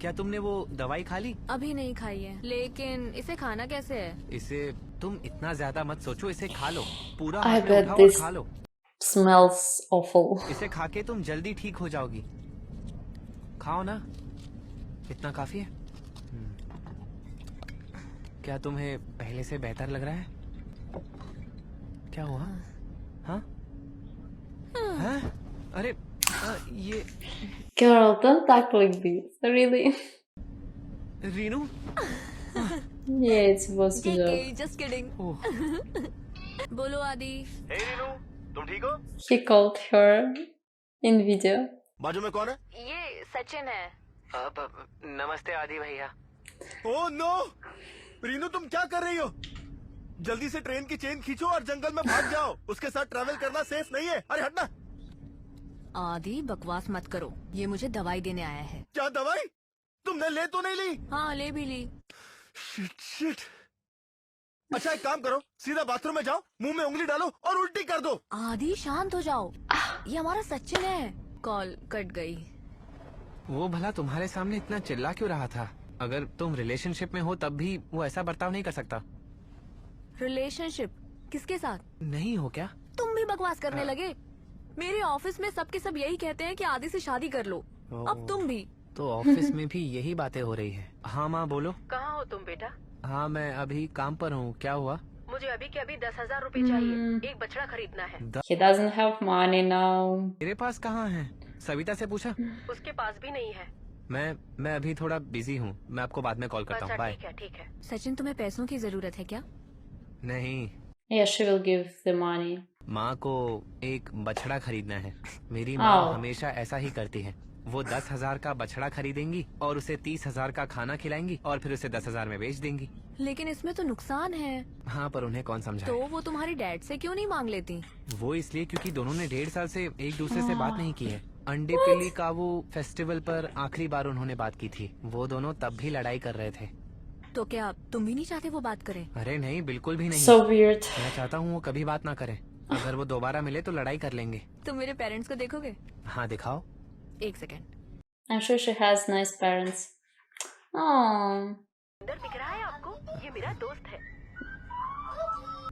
क्या तुमने वो दवाई खा ली? अभी नहीं खाई है, लेकिन इसे खाना कैसे है? इसे तुम इतना ज्यादा मत सोचो, इसे खा लो। पूरा I हाथ में bet उठाओ और this खा लो। smells awful. इसे खा के तुम जल्दी ठीक हो जाओगी। खाओ ना, इतना काफी है। क्या तुम्हें पहले से बेहतर लग रहा है? क्या हुआ? हाँ? हाँ? अरे ये Girl, don't act like this. Really? Rinu? Yeah, it's supposed to joke. Just kidding. Oh, बोलो आदि। हे रीनू, तुम ठीक हो? He called her in video. बाजू में कौन है? ये सचिन है। नमस्ते आदि भैया। Oh no! रीनू तुम क्या कर रही हो? जल्दी से ट्रेन की चेन खींचो और जंगल में भाग जाओ। उसके साथ ट्रैवल करना सेफ नहीं है। अरे हटना। आदि बकवास मत करो, ये मुझे दवाई देने आया है। क्या दवाई? तुमने ले तो नहीं ली? हाँ ले भी ली। Shit shit. अच्छा एक काम करो, सीधा बाथरूम में जाओ, मुंह में उंगली डालो और उल्टी कर दो। आदि शांत हो जाओ, ये हमारा सचिन है। कॉल कट गई। वो भला तुम्हारे सामने इतना चिल्ला क्यों रहा था? अगर तुम रिलेशनशिप में हो तब भी वो ऐसा बर्ताव नहीं कर सकता। रिलेशनशिप किसके साथ? नहीं हो क्या? तुम भी बकवास करने लगे। मेरे ऑफिस में सबके सब यही कहते हैं कि आदि से शादी कर लो। अब तुम भी। तो ऑफिस में भी यही बातें हो रही है। हाँ माँ बोलो। कहाँ हो तुम बेटा? हाँ मैं अभी काम पर हूँ। क्या हुआ? मुझे अभी के अभी 10,000 रुपए चाहिए, एक बछड़ा खरीदना है। He doesn't have money now. मेरे पास कहाँ है? सविता से पूछा? उसके पास भी नहीं है। मैं अभी थोड़ा बिजी हूँ, मैं आपको बाद में कॉल करता अच्छा हूँ। बाय। ठीक है ठीक है। सचिन तुम्हें पैसों की जरूरत है क्या? नहीं, Yeah, she will give the money. माँ को एक बछड़ा खरीदना है। मेरी माँ Oh. हमेशा ऐसा ही करती है। वो 10,000 का बछड़ा खरीदेंगी और उसे 30,000 का खाना खिलाएंगी और फिर उसे 10,000 में बेच देंगी। लेकिन इसमें तो नुकसान है। हाँ पर उन्हें कौन समझाए? तो वो तुम्हारी डैड से क्यों नहीं मांग लेती? वो इसलिए क्योंकि दोनों ने 1.5 साल से एक दूसरे से बात नहीं की है। अंडे पिल्ली का वो फेस्टिवल पर आखिरी बार उन्होंने बात की थी। वो दोनों तब भी लड़ाई कर रहे थे। तो क्या तुम भी नहीं चाहते वो बात करें? अरे नहीं, बिल्कुल भी नहीं। So weird. मैं चाहता हूँ वो कभी बात ना करें। अगर वो दोबारा मिले तो लड़ाई कर लेंगे। तुम मेरे पेरेंट्स को देखोगे? हाँ दिखाओ। एक second. I'm sure she has nice parents. Oh. अंदर दिख रहा है आपको? ये मेरा दोस्त है।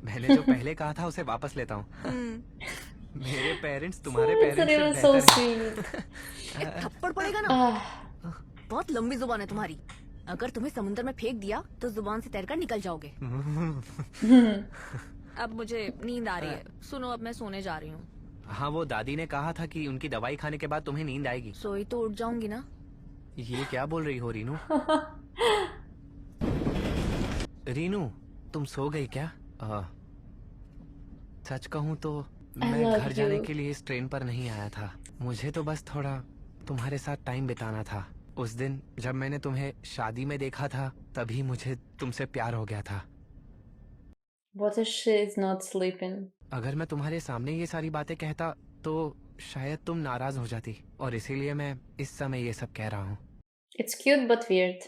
मैंने जो पहले कहा था उसे वापस लेता हूँ। मेरे पेरेंट्स तुम्हारे It's पेरेंट्स से really so बेहतर हैं। sweet. एक थप्पड़ पड़ेगा ना। Ah. बहुत लंबी जुबान है तुम्हारी। अगर तुम्हें समुद्र में फेंक दिया तो जुबान से तैरकर निकल जाओगे। अब मुझे नींद आ रही है, सुनो अब मैं सोने जा रही हूँ। हाँ वो दादी ने कहा था कि उनकी दवाई खाने के बाद तुम्हें नींद आएगी। सोई तो उठ जाऊंगी ना। ये क्या बोल रही हो रीनू? रीनू तुम सो गई क्या? सच कहूँ तो I मैं love घर जाने you. के लिए इस ट्रेन पर नहीं आया था। मुझे तो बस थोड़ा तुम्हारे साथ टाइम बिताना था। उस दिन जब मैंने तुम्हें शादी में देखा था तभी मुझे तुमसे प्यार हो गया था। What if she is not sleeping? अगर मैं तुम्हारे सामने ये सारी बातें कहता तो शायद तुम नाराज हो जाती, और इसीलिए मैं इस समय ये सब कह रहा हूँ। It's cute but weird.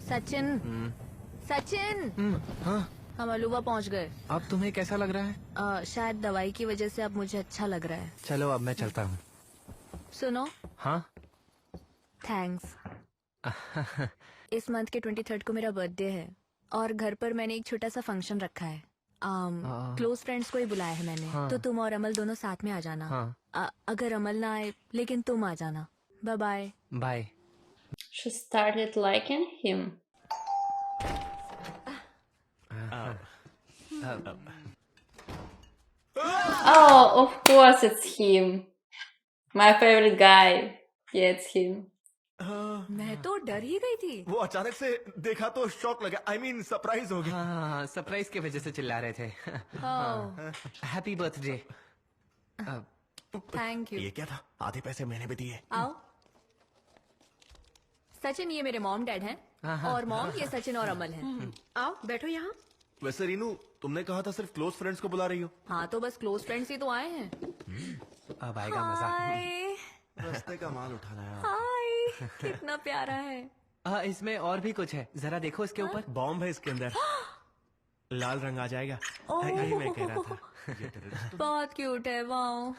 Sachin, Sachin, हाँ हम अलुवा पहुँच गए। अब तुम्हें कैसा लग रहा है? शायद दवाई की वजह से अब मुझे अच्छा लग रहा है। चलो अब मैं चलता हूँ। सुनो, हाँ थैंक्स। इस मंथ के 23rd को मेरा बर्थडे है और घर पर मैंने एक छोटा सा फंक्शन रखा है। क्लोज फ्रेंड्स को ही बुलाया है मैंने। हाँ। तो तुम और अमल दोनों साथ में आ जाना। हाँ। अगर अमल ना आए लेकिन तुम आ जाना। Bye bye. Bye. She started liking him. Oh, of course it's him. My favorite guy. Yeah, it's him. मैं तो डर ही गई थी। वो अचानक से देखा तो शॉक लगा। I mean सरप्राइज हो गया। हाँ सरप्राइज की वजह से चिल्ला रहे थे। Happy birthday. Thank you. ये क्या था? आधे पैसे मैंने भी दिए। आओ। सचिन ये मेरे मॉम डैड हैं और मॉम ये सचिन और अमल हैं। आओ बैठो यहाँ। वैसे रीनू तुमने कहा था सिर्फ क्लोज फ्रेंड्स को बुला रही हो। हाँ तो बस क्लोज फ्रेंड्स ही तो आए हैं। अब आएगा मजा। हाय रास्ते का माल उठाना है। हाय, कितना प्यारा है। इसमें और भी कुछ है, जरा देखो इसके ऊपर। बॉम्ब है इसके अंदर। लाल रंग आ जाएगा। यही मैं कह रहा था। बहुत क्यूट है। वाओ,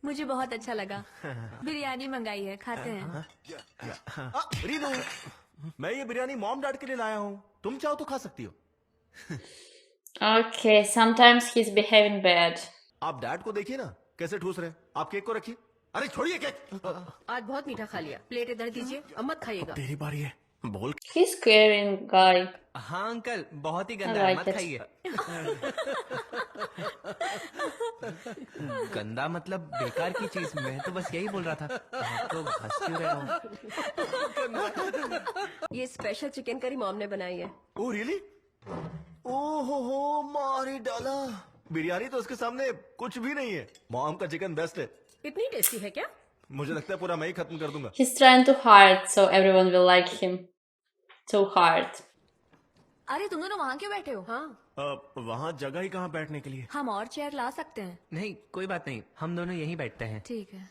मुझे बहुत अच्छा लगा। बिरयानी मंगाई है, खाते हैं। रीनू, मैं ये बिरयानी मॉम डैड के लिए लाया हूँ, तुम चाहो तो खा सकती हो। Okay, sometimes he's behaving bad. आप डैड को देखिए ना कैसे ठूस रहे हैं। आप केक को रखिए। अरे छोड़िए केक। आज बहुत मीठा खा लिया, प्लेट इधर दीजिए, अब मत खाइएगा। तेरी बारी है, बोल। He's caring guy. हाँ अंकल, बहुत ही I गंदा है, like मत it. खाइए। गंदा मतलब बेकार की चीज, मैं तो बस यही बोल रहा था। आप तो हंस क्यों रहे हो? ये स्पेशल चिकन करी मॉम ने बनाई है। Oh really? ओहो मारी डाला। बिरयानी तो उसके सामने कुछ भी नहीं है। मॉम का चिकन बेस्ट है। इतनी टेस्टी है क्या? मुझे लगता है पूरा मैं ही खत्म कर दूंगा। He's trying too hard, so everyone will like him. Too hard. अरे तुम दोनों वहाँ क्यों बैठे हो? हाँ, वहाँ जगह ही कहाँ बैठने के लिए। हम और चेयर ला सकते हैं। नहीं कोई बात नहीं, हम दोनों यहीं बैठते हैं। ठीक है,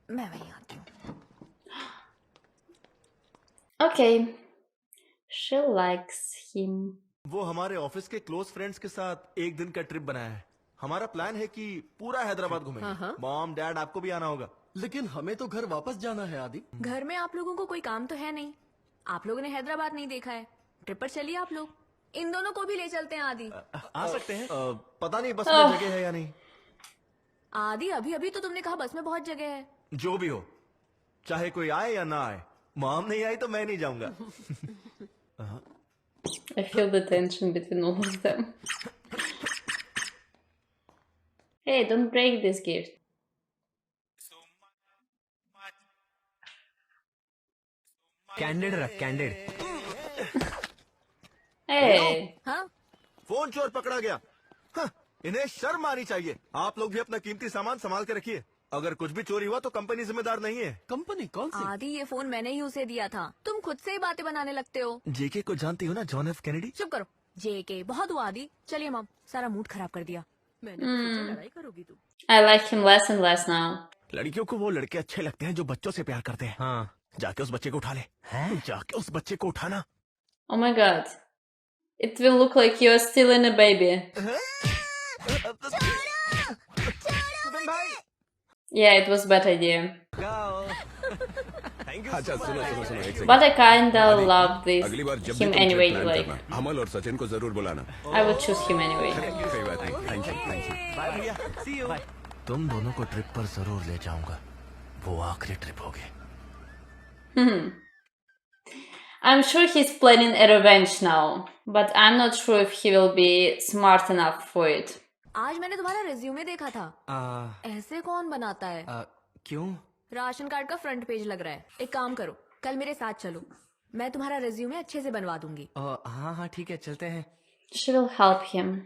मैं वहीं आती हूँ। Okay. She likes him. वो हमारे ऑफिस के क्लोज फ्रेंड्स के साथ एक दिन का ट्रिप बनाया है। हमारा प्लान है कि पूरा हैदराबाद घूमेंगे। मॉम डैड आपको भी आना होगा। लेकिन हमें तो घर वापस जाना है आदि। घर में आप लोगों को कोई काम तो है नहीं। आप लोगों ने हैदराबाद नहीं देखा है, ट्रिप पर चलिए आप लोग। इन दोनों को भी ले चलते हैं आदि। आ सकते हैं। पता नहीं बस में जगह है या नहीं। आदि अभी अभी तो तुमने कहा बस में बहुत जगह है। जो भी हो, चाहे कोई आए या ना आए, मॉम नहीं आई तो मैं नहीं जाऊंगा। I feel the tension between all of them. Hey, don't break this gift. Candid रख, कैंडिड। Hey. हाँ, फोन चोर पकड़ा गया। हाँ, इन्हें शर्म आनी चाहिए। आप लोग भी अपना कीमती सामान संभाल के रखिए। अगर कुछ भी चोरी हुआ तो कंपनी जिम्मेदार नहीं है। कंपनी कौन सी? आदि ये फोन मैंने ही उसे दिया था। तुम खुद से ही बातें बनाने लगते हो। जेके को जानती हो ना, जॉन एफ कैनेडी। चुप करो। जेके बहुत हुआ आदि। चलिए मॉम, सारा मूड खराब कर दिया। मैंने तो सोचा लड़ाई करोगी तुम। I like him less and less now. लड़कियों को वो लड़के अच्छे लगते हैं जो बच्चों से प्यार करते हैं। हाँ। जाके उस बच्चे को उठा ले। जाके उस बच्चे को उठाना। Oh my god. It will look like you're stealing a baby. Yeah, it was a bad idea. अच्छा सुनो सुनो सुनो एक But I kinda love this अगली बार जब भी him तुम anyway. ट्रिप प्लान Like, करना, अमल और सचिन को जरूर बुलाना। I would choose him anyway. कोई बात नहीं। Thank you thank you. Bye भैया, सी यू। तुम दोनों को ट्रिप पर जरूर ले जाऊंगा। वो आखिरी ट्रिप होगी। I'm sure he's planning a revenge now, but I'm not sure if he will be smart enough for it. आज मैंने तुम्हारा रिज्यूमे देखा था। ऐसे कौन बनाता है? क्यों? राशन कार्ड का फ्रंट पेज लग रहा है। एक काम करो, कल मेरे साथ चलो, मैं तुम्हारा रिज्यूमे अच्छे से बनवा दूंगी। हाँ हाँ ठीक है, चलते हैं। She will help him.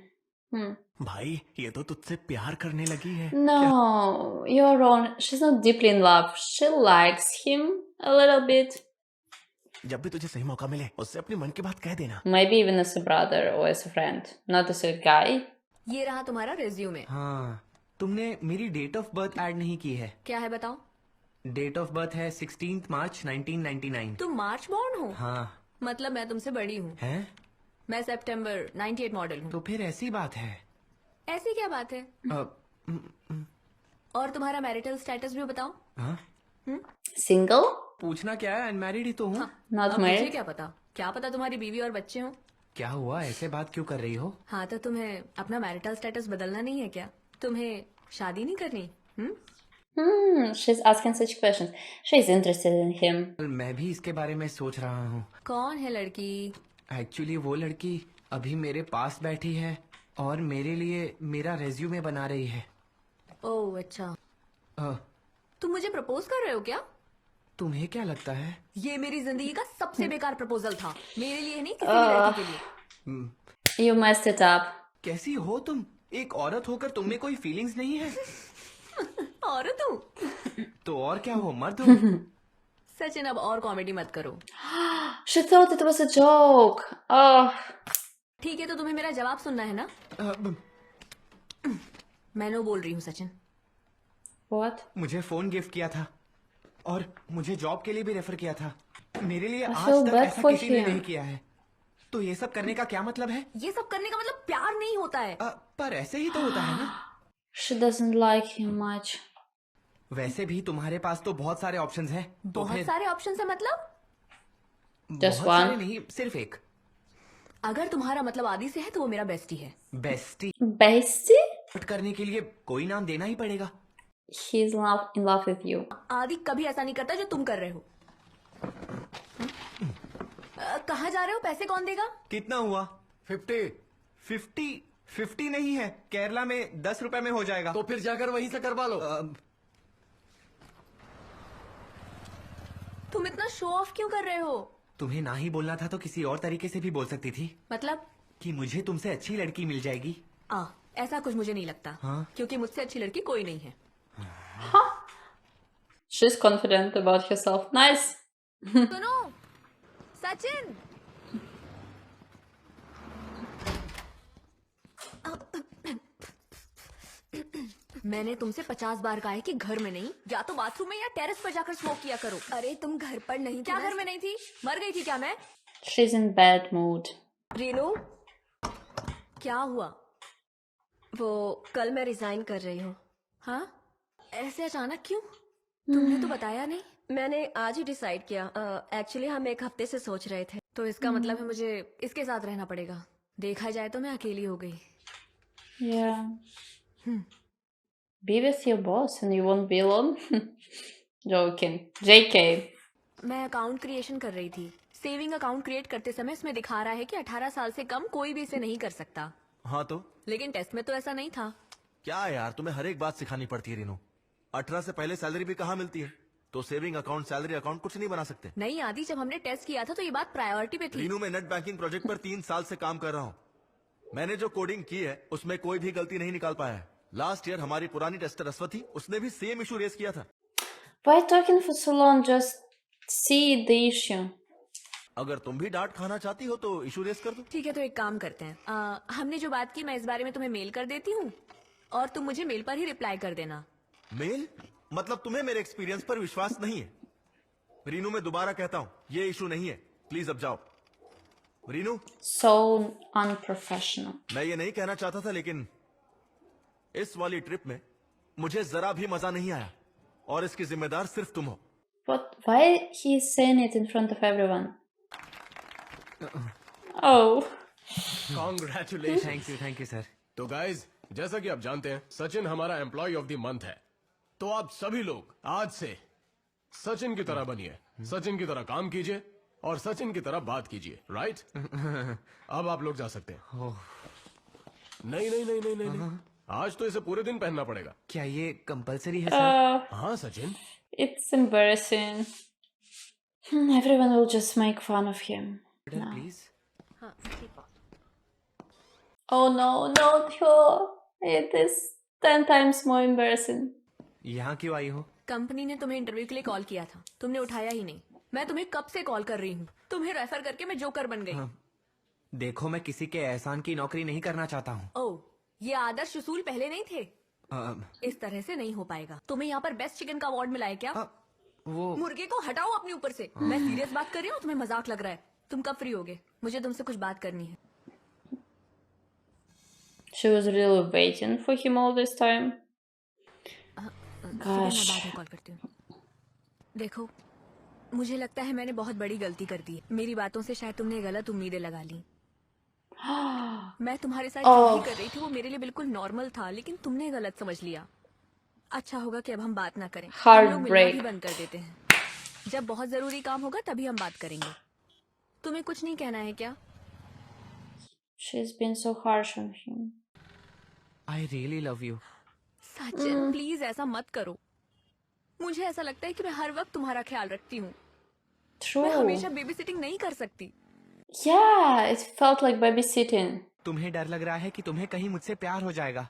भाई ये तो तुझसे प्यार करने लगी है। No, you're wrong. She's not deeply in love. She likes him a little bit. जब भी तुझे सही मौका मिले उससे अपने मन की बात कह देना। Maybe even as a brother or as a friend, not as a guy. ये रहा तुम्हारा रिज्यूमे। हाँ, तुमने मेरी डेट ऑफ बर्थ ऐड नहीं की है। क्या है बताओ? डेट ऑफ बर्थ है 16 मार्च 1999। तुम मार्च बॉर्न हो? हाँ। मतलब मैं तुमसे बड़ी हूँ। हैं? मैं सितंबर 98 मॉडल हूँ। तो फिर ऐसी बात है। ऐसी क्या बात है? और तुम्हारा मैरिटल स्टेटस भी बताओ। हाँ? Single? पूछना क्या है, अनमैरिड ही तो हूँ। Not अब मुझे married? क्या पता? क्या पता तुम्हारी बीवी और बच्चे हो। क्या हुआ, ऐसे बात क्यों कर रही हो? हाँ तो तुम्हें अपना मैरिटल स्टेटस बदलना नहीं है क्या? तुम्हें शादी नहीं करनी? She's asking such questions. She's interested in him. मैं भी इसके बारे में सोच रहा हूँ। कौन है लड़की? एक्चुअली वो लड़की अभी मेरे पास बैठी है और मेरे लिए मेरा रेज्यूमे बना रही है। ओह अच्छा। अ, तुम मुझे प्रपोज कर रहे हो क्या? तुम्हें क्या लगता है? ये मेरी जिंदगी का सबसे बेकार प्रपोजल था। मेरे लिए नहीं, किसी भी लड़की के लिए। You messed it up. कैसी हो तुम? एक औरत होकर तुम में कोई फीलिंग्स नहीं है? औरत हूँ तो और क्या हो, मर्द हो? सचिन, अब और कॉमेडी मत करो। She thought it was a joke. Oh, ठीक है, तो तुम्हें मेरा जवाब सुनना है ना? मैं नो बोल रही हूँ सचिन। what? मुझे फोन गिफ्ट किया था और मुझे जॉब के लिए भी रेफर किया था। मेरे लिए I आज feel तक bad ऐसा for किसी ने him. नहीं किया है। तो ये सब करने का क्या मतलब है? ये सब करने का मतलब प्यार नहीं होता है। पर ऐसे ही तो होता है ना? She doesn't like him much. वैसे भी तुम्हारे पास तो बहुत सारे ऑप्शंस हैं तो बहुत फिर सारे ऑप्शन है मतलब? Just बहुत सारे one. नहीं, सिर्फ एक। अगर तुम्हारा मतलब आदि से है तो वो मेरा बेस्टी है। Bestie Bestie? करने के लिए कोई नाम देना ही पड़ेगा। He's in love with you. आदि कभी ऐसा नहीं करता जो तुम कर रहे हो। कहाँ जा रहे हो? पैसे कौन देगा? कितना हुआ? 50। 50 नहीं है, केरला में 10 रुपए में हो जाएगा। तो फिर जाकर वहीं से करवा लो। तुम इतना शो ऑफ क्यों कर रहे हो? तुम्हें ना ही बोलना था तो किसी और तरीके से भी बोल सकती थी मतलब? कि मुझे तुमसे अच्छी लड़की मिल जाएगी। ऐसा कुछ मुझे नहीं लगता। हाँ? क्योंकि मुझसे अच्छी लड़की कोई नहीं है। She's confident about herself. Nice. सुनो सचिन, मैंने तुमसे 50 बार कहा है कि घर में नहीं, या तो बाथरूम में या टेरेस पर जाकर स्मोक किया करो। अरे तुम घर पर नहीं क्या घर में नहीं थी? मर गई थी क्या मैं? She's in bad mood. Renu, क्या हुआ? वो कल मैं रिजाइन कर रही हूँ। हाँ, ऐसे अचानक क्यों? तुमने तो बताया नहीं। मैंने आज ही डिसाइड किया। एक्चुअली हम एक हफ्ते से सोच रहे थे। तो इसका मतलब है मुझे इसके साथ रहना पड़ेगा। देखा जाए तो मैं अकेली हो गई। Yeah. Be with your boss and you won't be alone. Joking. JK. मैं अकाउंट क्रिएशन कर रही थी। सेविंग अकाउंट क्रिएट करते समय इसमें दिखा रहा है कि 18 साल से कम कोई भी इसे नहीं कर सकता। हाँ तो लेकिन टेस्ट में तो ऐसा नहीं था। क्या यार, तुम्हें हर एक बात सिखानी पड़ती है रीनू। 18 से पहले सैलरी भी कहाँ मिलती है? तो सेविंग अकाउंट, सैलरी अकाउंट कुछ नहीं बना सकते। नहीं आदि, जब हमने टेस्ट किया था तो ये बात प्रायोरिटी पे थी। रीनू, मैं नेट बैंकिंग प्रोजेक्ट पर 3 साल से काम कर रहा हूँ। मैंने जो कोडिंग की है उसमें कोई भी गलती नहीं निकाल पाया है। लास्ट ईयर हमारी पुरानी टेस्टर अश्वथी, उसने भी सेम इशू रेस किया था। Why talking for so long? Just see the issue. अगर तुम भी डांट खाना चाहती हो तो इशू रेस कर दो। ठीक है, तो एक काम करते हैं। हमने जो बात की मैं इस बारे में तुम्हें मेल कर देती हूँ और तुम मुझे मेल पर ही रिप्लाई कर देना। मेल? मतलब तुम्हें मेरे एक्सपीरियंस पर विश्वास नहीं है? रीनू, मैं दोबारा कहता हूँ, ये इशू नहीं है। प्लीज अब जाओ। Renu, So unprofessional. मैं ये नहीं कहना चाहता था, लेकिन इस वाली ट्रिप में मुझे जरा भी मजा नहीं आया और इसकी जिम्मेदार सिर्फ तुम हो। But why he is saying it in front of everyone? Oh. Congratulations. Thank you sir. तो गाइज, जैसा कि आप जानते हैं, सचिन हमारा एम्प्लॉय ऑफ द मंथ है। तो आप सभी लोग आज से सचिन की तरह बनिए, सचिन की तरह काम कीजिए और सचिन की तरह बात कीजिए, राइट? अब आप लोग जा सकते हैं। नहीं नहीं नहीं नहीं नहीं, नहीं। आज तो इसे पूरे दिन पहनना पड़ेगा। क्या ये कंपलसरी है सर? हाँ Sachin, It's embarrassing. Everyone will just make fun of him. Please. Oh no, not her. It is 10 times more embarrassing. यहाँ क्यों आई हो? कंपनी ने तुम्हें इंटरव्यू के लिए कॉल किया था, तुमने उठाया ही नहीं। मैं तुम्हें कब से कॉल कर रही हूँ, तुम्हें रेफर करके मैं जोकर बन गई। देखो, मैं किसी के एहसान की नौकरी नहीं करना चाहता हूँ। ओह, ये आदर्श उसूल पहले नहीं थे? इस तरह से नहीं हो पाएगा। तुम्हें यहाँ पर बेस्ट चिकन का अवार्ड मिला है क्या? वो मुर्गे को हटाओ अपने ऊपर से। मैं सीरियस बात कर रही हूँ, तुम्हें मजाक लग रहा है। तुम कब फ्री होगे? मुझे तुमसे कुछ बात करनी है। She was really waiting for him all this time. मैं Gosh. बाद में कॉल करती हूँ। देखो, मुझे लगता है मैंने बहुत बड़ी गलती कर दी। मेरी बातों से शायद तुमने गलत उम्मीदें लगा ली। मैं तुम्हारे साथ जो भी कर रही थी वो मेरे लिए बिल्कुल नॉर्मल था, लेकिन तुमने गलत समझ लिया। अच्छा होगा कि अब हम बात ना करें। हम लोग मिलना Heartbreak. ही बंद कर देते हैं। जब बहुत जरूरी काम होगा तभी हम बात करेंगे। तुम्हें कुछ नहीं कहना है क्या? She's been so harsh on him. I really love you. Sachin, please ऐसा मत करो। मुझे ऐसा लगता है कि मैं हर वक्त तुम्हारा ख्याल रखती हूँ। मैं True. हमेशा बेबी सिटिंग नहीं कर सकती। Yeah, it felt like babysitting. तुम्हें डर लग रहा है कि तुम्हें कहीं मुझसे प्यार हो जाएगा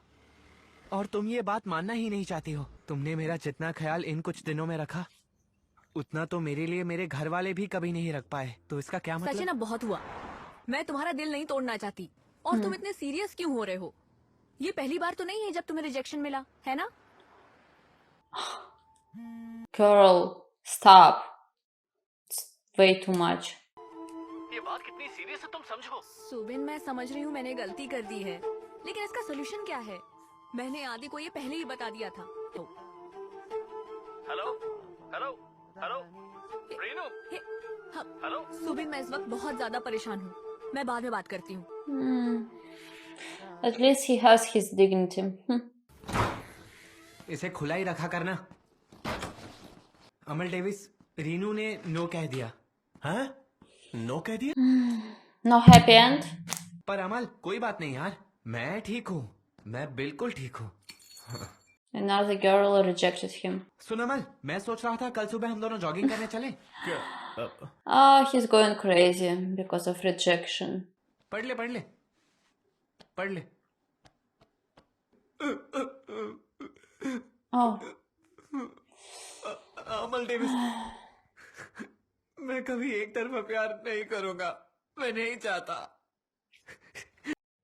और तुम ये बात मानना ही नहीं चाहती हो। तुमने मेरा जितना ख्याल इन कुछ दिनों में रखा, उतना तो मेरे लिए मेरे घर वाले भी कभी नहीं रख पाए। तो इसका क्या सचिन, मतलब? अब बहुत हुआ। मैं तुम्हारा दिल नहीं तोड़ना चाहती। और तुम इतने सीरियस क्यों हो रहे हो? ये पहली बार तो नहीं है जब तुम्हें रिजेक्शन मिला, है ना? Girl, stop. It's way too much. ये बात कितनी सीरियस है तुम समझो। सुबिन, मैं समझ रही हूँ मैंने गलती कर दी है, लेकिन इसका सोल्यूशन क्या है? मैंने आदि को ये पहले ही बता दिया था। हेलो हेलो हेलो रीनू हे, हाँ, हेलो सुबिन, मैं इस वक्त बहुत ज्यादा परेशान हूँ। मैं बाद में बात करती हूँ। At least he has his dignity. इसे खुला ही रखा करना। अमल डेविस, रीनू ने नो कह दिया। हाँ? नो कह दिया? No happy end? पर अमल कोई बात नहीं यार, मैं ठीक हूँ, मैं बिल्कुल ठीक हूँ। Another girl rejected him. सुन अमल, मैं सोच रहा था कल सुबह हम दोनों जॉगिंग करने चले। Oh, he's going crazy because of rejection. पढ़ ले पढ़ ले पढ़ ले। Oh, अमल डेविस, मैं कभी एक तरफा प्यार नहीं करूंगा, मैं नहीं चाहता।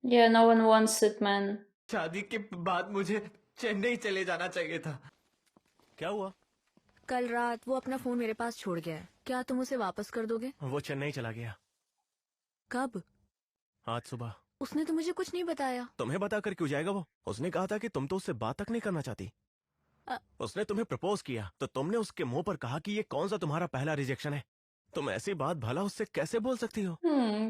yeah, no one wants it, man. शादी के बाद मुझे चेन्नई चले जाना चाहिए था। क्या हुआ? कल रात वो अपना फोन मेरे पास छोड़ गया है। क्या तुम उसे वापस कर दोगे? वो चेन्नई चला गया कब? आज सुबह। उसने तो मुझे कुछ नहीं बताया। तुम्हें बताकर क्यों जाएगा वो? उसने कहा था कि तुम तो उससे बात तक नहीं करना चाहती। अ- उसने तुम्हें प्रपोज किया तो तुमने उसके मुंह पर कहा कि ये कौन सा तुम्हारा पहला रिजेक्शन है। तुम ऐसी बात भला उससे कैसे बोल सकती हो?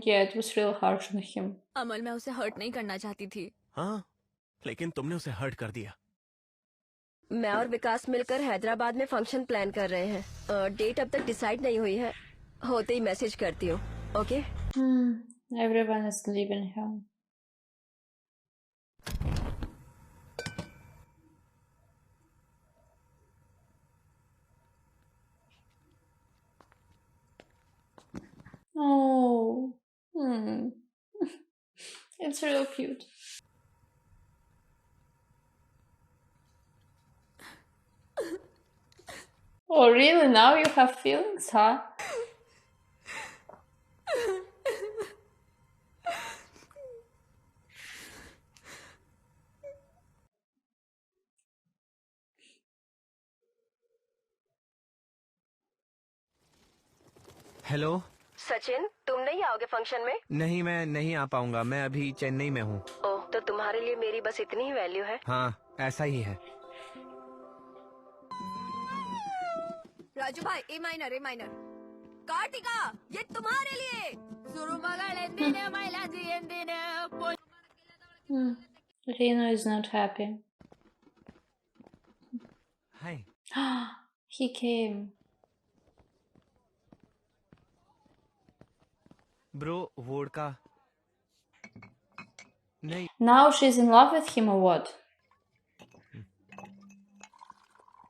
Yeah, it was real harsh on him. अमल, मैं उसे हर्ट नहीं करना चाहती थी। हाँ, लेकिन तुमने उसे हर्ट कर दिया। मैं और विकास मिलकर हैदराबाद में फंक्शन प्लान कर रहे हैं। डेट अब तक डिसाइड नहीं हुई है। होते ही मैसेज करती हूँ। Okay? Everyone is leaving him. Oh, it's real cute. Oh, really? Now you have feelings, huh? Hello. Sachin, तुम नहीं आओगे फंक्शन में? नहीं, मैं नहीं आ पाऊंगा, मैं अभी चेन्नई में हूँ। ओह, तो तुम्हारे लिए मेरी बस इतनी ही वैल्यू है। हाँ, ऐसा ही है। राजू भाई, A minor A minor. Kartika, ये तुम्हारे लिए। Reno is not happy. Hi. He came. Bro, vodka. नहीं। Now she's in love with him or what?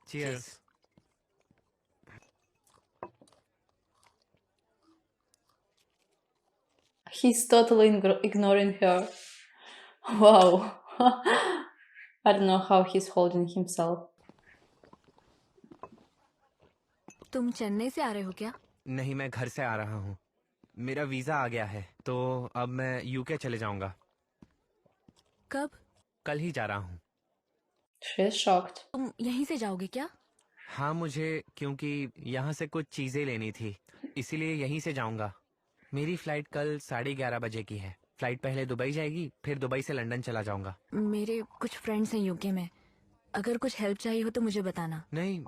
Cheers. He's totally ignoring her. Wow. I don't know how he's holding himself. तुम चेन्नई से आ रहे हो क्या? नहीं, मैं घर से आ रहा हूँ। मेरा वीजा आ गया है, तो अब मैं यूके चले जाऊंगा। कब? कल ही जा रहा हूँ। She's shocked. तुम यहीं से जाओगे क्या? हाँ, मुझे क्योंकि यहाँ से कुछ चीजें लेनी थी, इसीलिए यहीं से जाऊंगा। मेरी फ्लाइट कल 11:30 बजे की है। फ्लाइट पहले दुबई जाएगी, फिर दुबई से लंदन चला जाऊंगा। मेरे कुछ फ्रेंड्स हैं यूके में। अगर कुछ हेल्प चाहिए हो तो मुझे बताना। नहीं,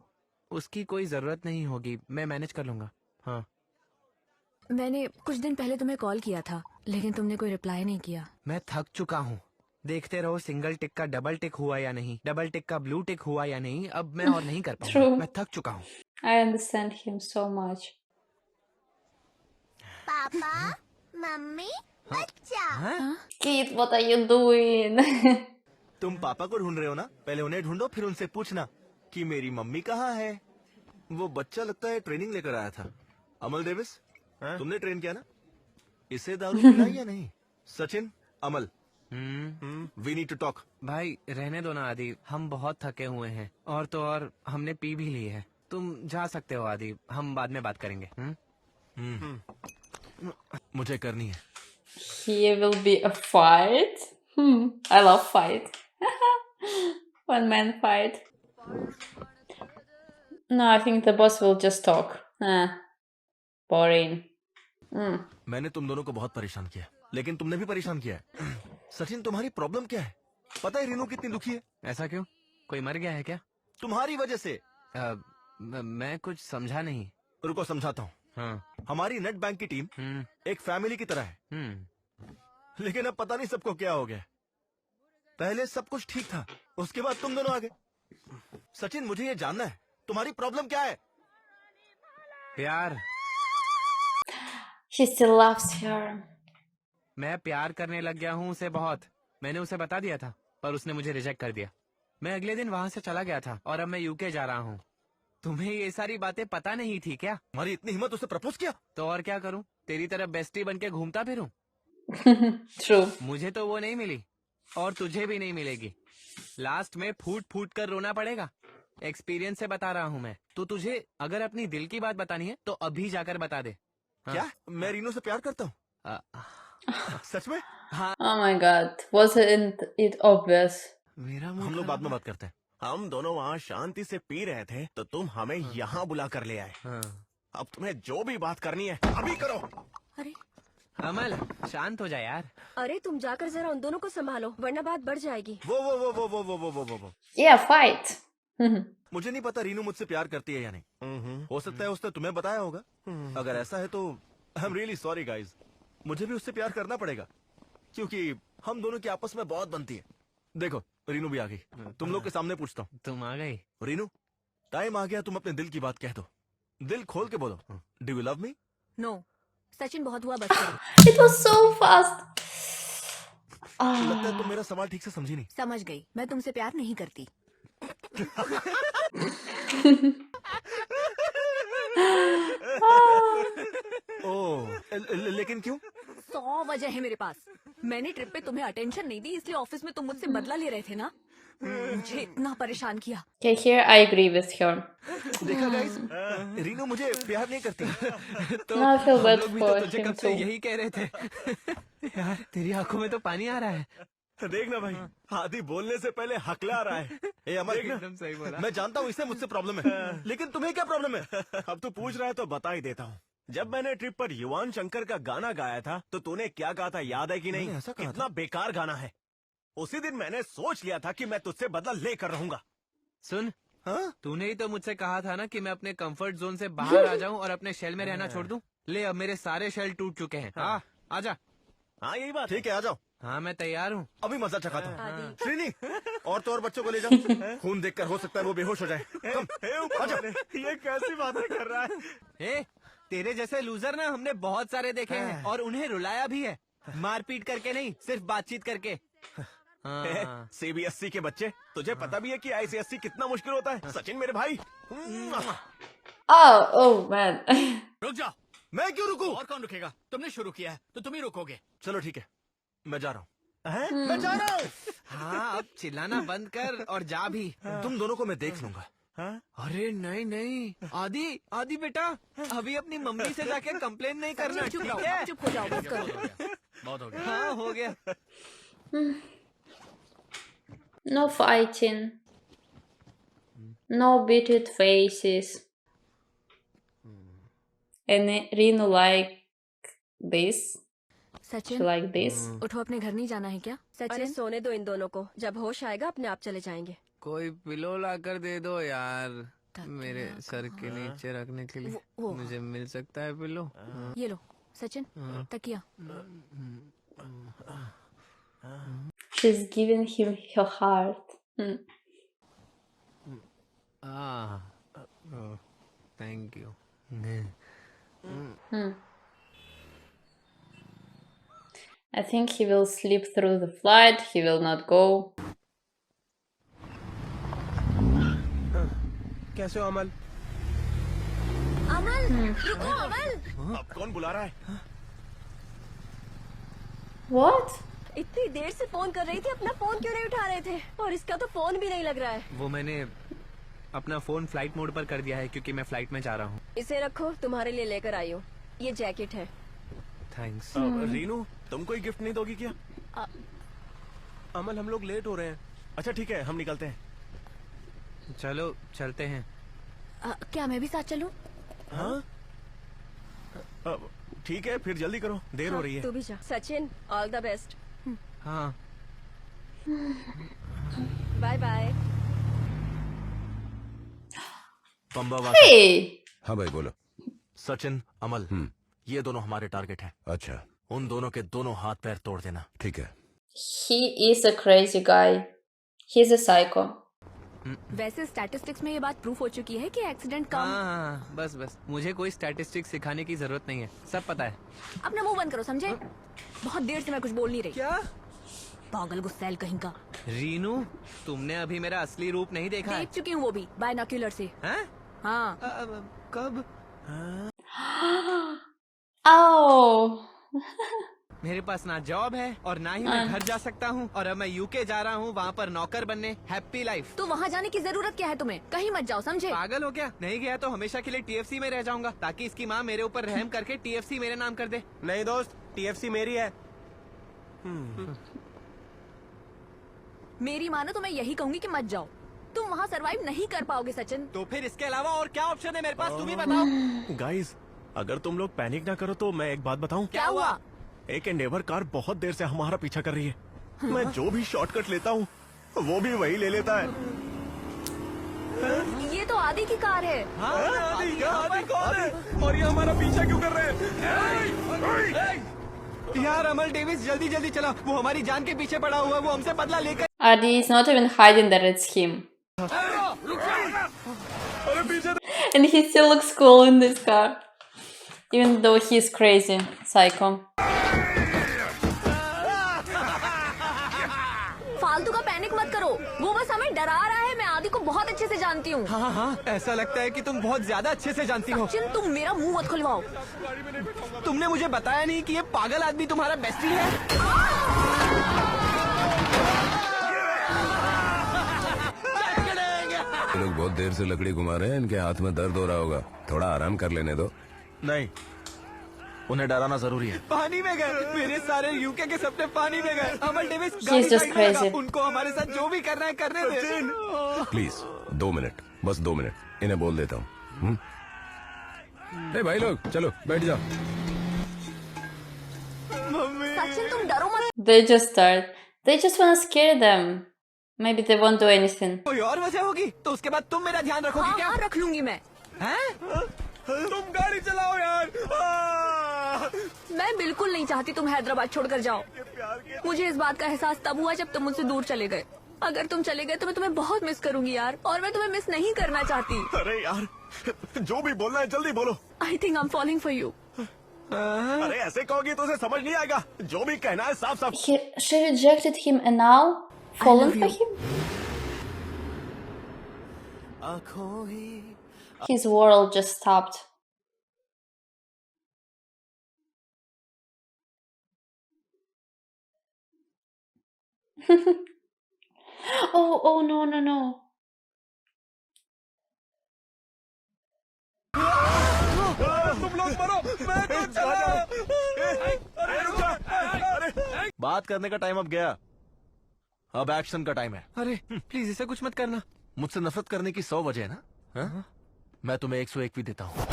उसकी कोई जरूरत नहीं होगी, मैं मैनेज कर लूंगा। हाँ। मैंने कुछ दिन पहले तुम्हें कॉल किया था, लेकिन तुमने कोई रिप्लाई नहीं किया। मैं थक चुका हूँ। देखते रहो सिंगल टिक का डबल टिक हुआ या नहीं, डबल टिक का ब्लू टिक हुआ या नहीं। अब मैं और नहीं कर पाऊंगा। True. मैं थक चुका हूँ। I understand him so much. पापा, मम्मी, बच्चा। हाँ? Kid, what are you doing? तुम पापा को ढूंढ रहे हो ना? पहले उन्हें ढूंढो, फिर उनसे पूछना कि मेरी मम्मी कहाँ है। वो बच्चा लगता है ट्रेनिंग लेकर आया था। अमल डेविस, तुमने ट्रेन किया ना? इसे दारू पिलाई या नहीं? सचिन, अमल, वी नीड टू टॉक। भाई रहने दो ना आदि, हम बहुत थके हुए हैं, और तो और हमने पी भी ली है। तुम जा सकते हो आदि, हम बाद में बात करेंगे। मुझे करनी है। Here will be a fight. I love fight. One man fight. No, I think the boss will just talk. Boring. मैंने तुम दोनों को बहुत परेशान किया, लेकिन तुमने भी परेशान किया है। सचिन, तुम्हारी प्रॉब्लम क्या है? पता है रीनू कितनी दुखी है? ऐसा क्यों? कोई मर गया है क्या? तुम्हारी वजह से। मैं कुछ समझा नहीं। रुको समझाता हूँ। हाँ। हमारी नेट बैंक की टीम एक फैमिली की तरह है, लेकिन अब पता नहीं सबको क्या हो गया। पहले सब कुछ ठीक था, उसके बाद तुम दोनों आ गए। सचिन, मुझे ये जानना है तुम्हारी प्रॉब्लम क्या है? प्यार। He still loves her. मैं प्यार करने लग गया हूँ उसे बहुत। मैंने उसे बता दिया था, पर उसने मुझे रिजेक्ट कर दिया। मैं अगले दिन वहाँ से चला गया था और अब मैं यूके जा रहा हूँ। तुम्हें ये सारी बातें पता नहीं थी क्या? तुम्हारी इतनी हिम्मत, उसे प्रपोज किया? तो और क्या करूँ, तेरी तरफ बेस्टी बन के घूमता फिरूं? True. मुझे तो वो नहीं मिली और तुझे भी नहीं मिलेगी। लास्ट में फूट फूट कर रोना पड़ेगा। एक्सपीरियंस से बता रहा हूँ मैं। तो तुझे अगर अपनी दिल की बात बतानी है तो अभी जाकर बता दे। हाँ। क्या मैं रीनू से प्यार करता हूँ? सच में? हाँ। Oh my god, wasn't it obvious? मेरा हम लोग बाद में बात करते हैं। हम दोनों वहाँ शांति से पी रहे थे तो तुम हमें यहाँ बुला कर ले आए। अब तुम्हें जो भी बात करनी है अभी करो। अरे अमल, शांत हो जा यार। अरे तुम जाकर जरा उन दोनों को संभालो, वरना बात बढ़ जाएगी। वो Yeah, fight. मुझे नहीं पता रीनू मुझसे प्यार करती है या नहीं। हो सकता है उसने तुम्हें बताया होगा। अगर ऐसा है तो I am really sorry guys. मुझे भी उससे प्यार करना पड़ेगा क्योंकि हम दोनों की आपस में बहुत बनती है। देखो रीनू भी आ गई। तुम लोग के सामने पूछता हूँ। तुम आ गई? रीनू, टाइम आ गया तुम अपने दिल की बात कह दो। दिल खोल के बोलो, do you love me? No, Sachin बहुत हुआ, बस करो। It was so fast. लगता है तुम मेरा सवाल ठीक से समझी नहीं। समझ गई, मैं तुमसे प्यार नहीं करती। लेकिन क्यों? 100 वजह है मेरे पास। मैंने ट्रिप पे तुम्हें अटेंशन नहीं दी, इसलिए ऑफिस में तुम मुझसे बदला ले रहे थे ना। मुझे इतना परेशान किया। Okay, here I agree with her. देखा गाइस, रीनू मुझे प्यार नहीं करती। तो Now I feel हम bad लोग भी for तो तुझे him कब से too. यही कह रहे थे। यार तेरी आंखों में तो पानी आ रहा है। देखना भाई, हाथी बोलने से पहले हकला रहा है। ए अमर, एकदम सही बोला। मैं जानता हूँ इसे मुझसे प्रॉब्लम है, लेकिन तुम्हें क्या प्रॉब्लम है? अब तू पूछ रहा है तो बता ही देता हूँ। जब मैंने ट्रिप पर युवान शंकर का गाना गाया था तो तूने क्या कहा था, याद है कि नहीं? ऐसा कहा कितना बेकार गाना है। उसी दिन मैंने सोच लिया था कि मैं तुझसे बदला लेकर रहूंगा। सुन, हाँ? तूने ही तो मुझसे कहा था ना कि मैं अपने कंफर्ट जोन से बाहर आ जाऊं और अपने शेल में रहना छोड़ दूं। ले, अब मेरे सारे शेल टूट चुके हैं। हाँ, आजा। हाँ यही बात। ठीक है, आ जाओ। हाँ मैं तैयार हूँ। अभी मजा चखाता हूँ। श्रीनी, और तो और बच्चों को ले जाओ। खून देखकर हो सकता है वो बेहोश हो जाए। ये कैसी बातें कर रहा है? तेरे जैसे लूजर ना हमने बहुत सारे देखे हैं और उन्हें रुलाया भी है। मारपीट करके नहीं, सिर्फ बातचीत करके। हाँ। CBSE के बच्चे, तुझे पता भी है कि ICSE कितना मुश्किल होता है। सचिन मेरे भाई। Oh man. रुक जा। मैं क्यों रुकूं? और कौन रुकेगा? तुमने शुरू किया है तो तुम ही रुकोगे। चलो ठीक है, मैं जा रहा हूँ। मैं जा रहा हूँ। हाँ, अब चिल्लाना बंद कर और जा भी। तुम दोनों को मैं देख लूंगा। अरे नहीं नहीं, आदि बेटा, अभी अपनी मम्मी से जाके कंप्लेन नहीं करना, चुप ठीक रहो, है? चुप हो जाओ, बस करो। बहुत हो गया। हाँ हो गया। No fighting. No beaten faces. And Rinu like this. She Sachin, like this. उठो, अपने घर नहीं जाना है क्या? अरे सचिन, सोने दो इन दोनों को, जब होश आएगा अपने आप चले जाएंगे। कोई पिलो ला कर दे दो यार, मेरे सर के नीचे रखने के लिए। वो। मुझे मिल सकता है पिलो? ये लो सचिन, तकिया। She's giving him her heart. Thank you. I think he will sleep through the flight. He will not go. कैसे हो अमल? अमल, रुको अमल। अब कौन बुला रहा है? What? इतनी देर से फोन कर रही थी, अपना फोन क्यों नहीं उठा रहे थे? और इसका तो फोन भी नहीं लग रहा है। वो मैंने अपना फोन फ्लाइट मोड पर कर दिया है क्योंकि मैं फ्लाइट में जा रहा हूँ। इसे रखो, तुम्हारे लिए लेकर आई हूँ। ये जैकेट है। थैंक्स। रीनू, तुम कोई गिफ्ट नहीं दोगी क्या? अमल, हम लोग लेट हो रहे हैं। अच्छा ठीक है, हम निकलते हैं। चलो चलते हैं। क्या मैं भी साथ चलूं? हाँ ठीक है, फिर जल्दी करो, देर हो रही है। तू भी जा। Sachin, all the best. हाँ बाय बाय। पंबा वाला Hey! हाँ भाई बोलो। सचिन, अमल, ये दोनों हमारे टारगेट हैं। अच्छा उन दोनों के दोनों हाथ पैर तोड़ देना। ठीक है। He is a crazy guy. He's a psycho. वैसे स्टैटिस्टिक्स में ये बात प्रूफ हो चुकी है कि एक्सीडेंट कम। हाँ, बस बस मुझे कोई स्टैटिस्टिक्स सिखाने की जरूरत नहीं है, सब पता है। अपना मुंह बंद करो, समझे? बहुत देर से मैं कुछ बोल नहीं रही। क्या? पागल गुस्सैल कहीं का। रीनू, तुमने अभी मेरा असली रूप नहीं देखा है। देख चुकी हूँ वो भी, बायनोक्यूलर से। हैं? हाँ। कब? Oh! मेरे पास ना जॉब है और ना ही मैं घर जा सकता हूँ, और अब मैं यूके जा रहा हूँ वहाँ पर नौकर बनने। Happy life. तो वहाँ जाने की जरूरत क्या है तुम्हें? कहीं मत जाओ, समझे? पागल हो क्या? नहीं गया तो हमेशा के लिए टीएफसी में रह जाऊंगा, ताकि इसकी माँ मेरे ऊपर रहम करके टीएफसी मेरे नाम कर दे। नहीं दोस्त, टीएफसी मेरी है। मेरी मानो तो मैं यही कहूंगी कि मत जाओ। तुम वहाँ सरवाइव नहीं कर पाओगे सचिन। तो फिर इसके अलावा और क्या ऑप्शन है मेरे पास, तुम ही बताओ। गाइस, अगर तुम लोग पैनिक ना करो तो मैं एक बात बताऊं? क्या हुआ? एक एंडेवर कार बहुत देर से हमारा पीछा कर रही है। मैं जो भी शॉर्टकट लेता हूँ वो भी वही ले लेता है। ये तो आदि की कार है। आदि कौन है? और ये हमारा पीछा क्यों कर रहे हैं? यार अमल डेविस, जल्दी जल्दी चला, वो हमारी जान के पीछे पड़ा हुआ है, वो हमसे बदला लेकर। Adi is not even hiding that it's him. And he still looks cool in this car. Even though he's crazy. Psycho. फालतू का पैनिक मत करो, वो बस हमें डरा रहा है। मैं आदि को बहुत अच्छे से जानती हूँ। हाँ हाँ, ऐसा लगता है कि तुम बहुत ज्यादा अच्छे से जानती हो। सचिन, तुम मेरा मुंह मत खुलवाओ। तुमने मुझे बताया नहीं कि ये पागल आदमी तुम्हारा बेस्टी है। ये लोग बहुत देर से लकड़ी घुमा रहे हैं, इनके हाथ में दर्द हो रहा होगा, थोड़ा आराम कर लेने दो। नहीं, उन्हें डराना जरूरी है। पानी में गए, मेरे सारे यूके के सपने पानी में गए। अमल डेविस, He's just crazy. उनको हमारे साथ जो भी करना है करने दे। प्लीज 2 मिनट, बस 2 मिनट, इन्हें बोल देता हूँ। ए भाई लोग, चलो बैठ जाओ। सचिन, तुम डरो मत। They just start. They just wanna scare them. Maybe they won't do anything. कोई और वजह होगी तो उसके बाद तुम मेरा ध्यान रखोगी हाँ, क्या? हाँ, रख लूंगी मैं। हैं? तुम गाड़ी चलाओ यार। मैं बिल्कुल नहीं चाहती तुम हैदराबाद छोड़कर जाओ। मुझे इस बात का एहसास तब हुआ जब तुम मुझसे दूर चले गए। अगर तुम चले गए तो मैं तुम्हें बहुत मिस करूंगी यार, और मैं तुम्हें मिस नहीं करना चाहती। अरे यार, जो भी बोलना है जल्दी बोलो। I think I am falling for you. अरे ऐसे कहोगी तो उसे समझ नहीं आएगा। जो भी कहना है साफ साफ। She rejected him and now fallen for him? His world just stopped. Oh no no no. तुम लोग मरो, मैं तो चला। अरे रुक जा। अरे बात करने का टाइम अब गया, अब एक्शन का टाइम है। अरे प्लीज इसे कुछ मत करना। मुझसे नफरत करने की 100 वजह है ना? हाँ? मैं तुम्हें 101 भी देता हूँ।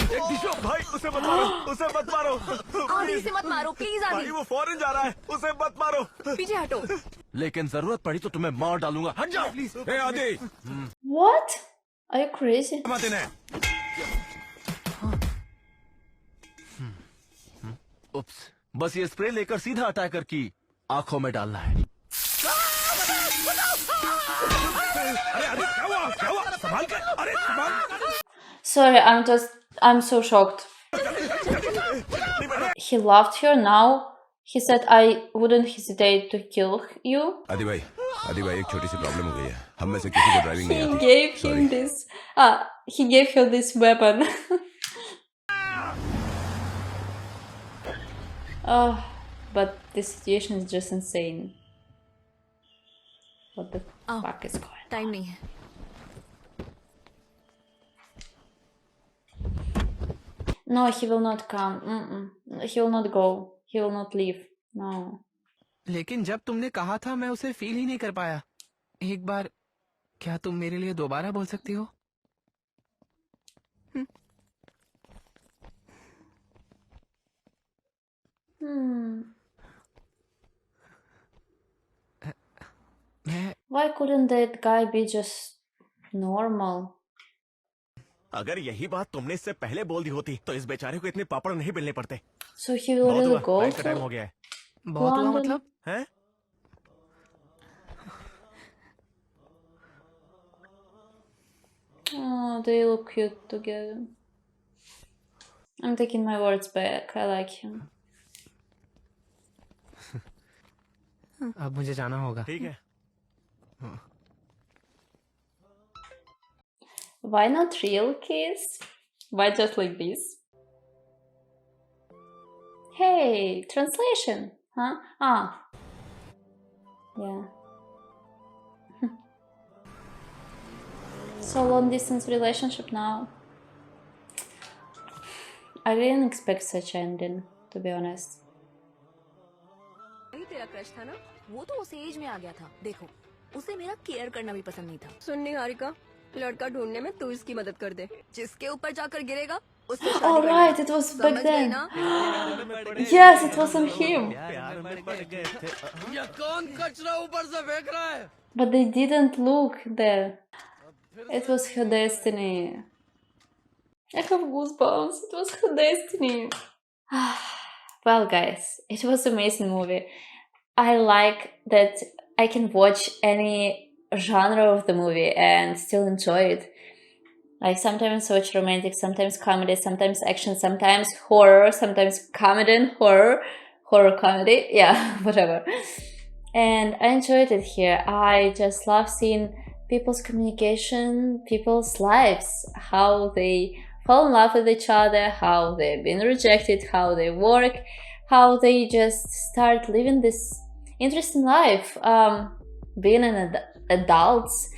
भाई उसे मत मारो, उसे मत मारो। आदि से मत मारो प्लीज। भाई आदि वो फॉरेन जा रहा है, उसे मत मारो। पीछे हटो। लेकिन जरूरत पड़ी तो तुम्हें मार डालूंगा। हट जाओ प्लीज। ए आदि, What? Are you crazy? मत इन्हें। उप्स, बस ये स्प्रे लेकर सीधा अटैकर की आंखों में डालना है। अरे अरे क्या हुआ? क्या हुआ? संभाल के। अरे संभाल। Sorry, I'm so shocked. He loved her now. He said I wouldn't hesitate to kill you. आदि भाई, एक छोटी सी प्रॉब्लम हो गई है, हम में से किसी को ड्राइविंग नहीं He आती। gave him this. He gave her this weapon. Oh, but this situation is just insane. What the fuck is going on? Time नहीं है। No, he will not come. He will not go. He will not leave. No. लेकिन जब तुमने कहा था मैं उसे feel ही नहीं कर पाया। एक बार क्या तुम मेरे लिए दोबारा बोल सकती हो? Why couldn't that guy be just normal? अगर यही बात तुमने इससे पहले बोल दी होती तो इस बेचारे को इतने पापड़ नहीं बेलने पड़ते। So he will बहुत really हुआ, go फ्लाइट का टाइम to हो गया है। बहुत हुआ London? मतलब? हैं? Oh, they look cute together. I'm taking my words back. I like him. अब मुझे जाना होगा। ठीक है। Why not real kiss? Why just like this? Hey, translation, huh? Ah. Yeah. So long distance relationship now. I didn't expect such ending, to be honest. वही तेरा crush था ना, वो तो उस एज में आ गया था। देखो, उसे मेरा केयर करना भी पसंद नहीं था। सुन निहारिका, लड़का ढूंढने में तू इसकी मदद कर दे। जिसके ऊपर जाकर गिरेगा उससे शादी Oh कर लेना। right, it was back समझ गई then. ना? Yes, it was on him. प्यार में पड़ गए थे। ये कौन कचरा ऊपर से फेंक रहा है? But they didn't look there. It was her destiny. I have goosebumps. It was her destiny. Well, guys, it was an amazing movie. I like that I can watch any genre of the movie and still enjoy it. Like sometimes watch romantic, sometimes comedy, sometimes action, sometimes horror, sometimes comedy and horror comedy, yeah, whatever. And I enjoyed it here. I just love seeing people's communication, people's lives, how they fall in love with each other, how they've been rejected, how they work, how they just start living this interesting life, being an adults,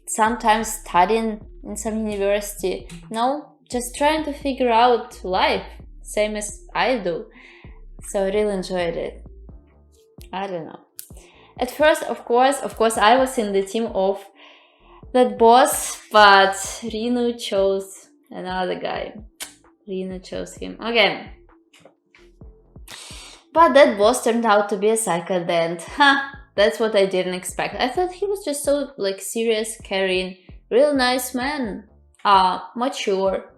sometimes studying in some university, just trying to figure out life, same as I do. So I really enjoyed it. I don't know. At first, of course, I was in the team of that boss, but Rinu chose another guy. Rinu chose him. Okay. But that boss turned out to be a psycho then. That's what I didn't expect. I thought he was just so serious, caring, real nice man. Mature,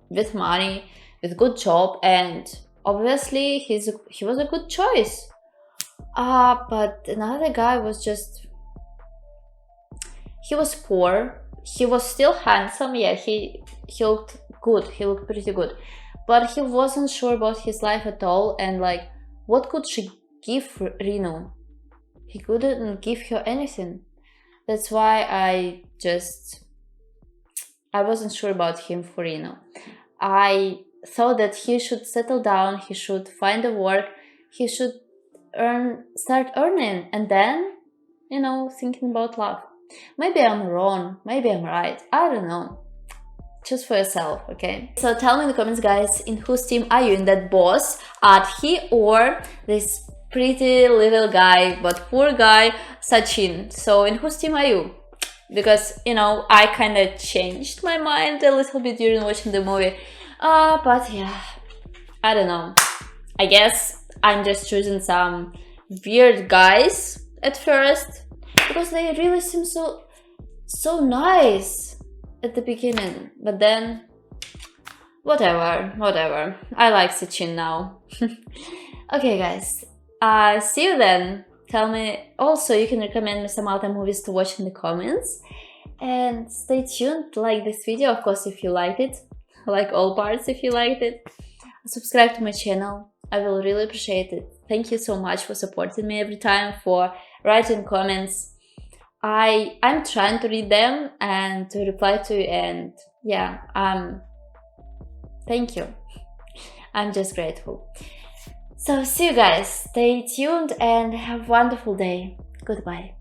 with money, with good job, and obviously he was a good choice. But another guy was just... He was poor. He was still handsome. Yeah, he looked good. He looked pretty good. But he wasn't sure about his life at all. And what could she give Rinu? He couldn't give her anything. That's why I wasn't sure about him for Rinu. I thought that he should settle down. He should find a work. He should start earning, and then, thinking about love. Maybe I'm wrong, maybe I'm right, I don't know. Choose for yourself, okay? So tell me in the comments, guys, in whose team are you? In that boss, Aadhi, or this pretty little guy, but poor guy, Sachin? So in whose team are you? Because, I kind of changed my mind a little bit during watching the movie. But yeah, I don't know. I guess I'm just choosing some weird guys at first, because they really seem so nice at the beginning. But then, whatever. I like Sachin now. Okay, guys. See you then. Tell me, also you can recommend me some other movies to watch in the comments. And stay tuned, like this video, of course, if you liked it. Like all parts if you liked it. Subscribe to my channel. I will really appreciate it. Thank you so much for supporting me every time, for writing comments. I'm trying to read them and to reply to you, and yeah, thank you. I'm just grateful. So see you guys. Stay tuned and have a wonderful day. Goodbye.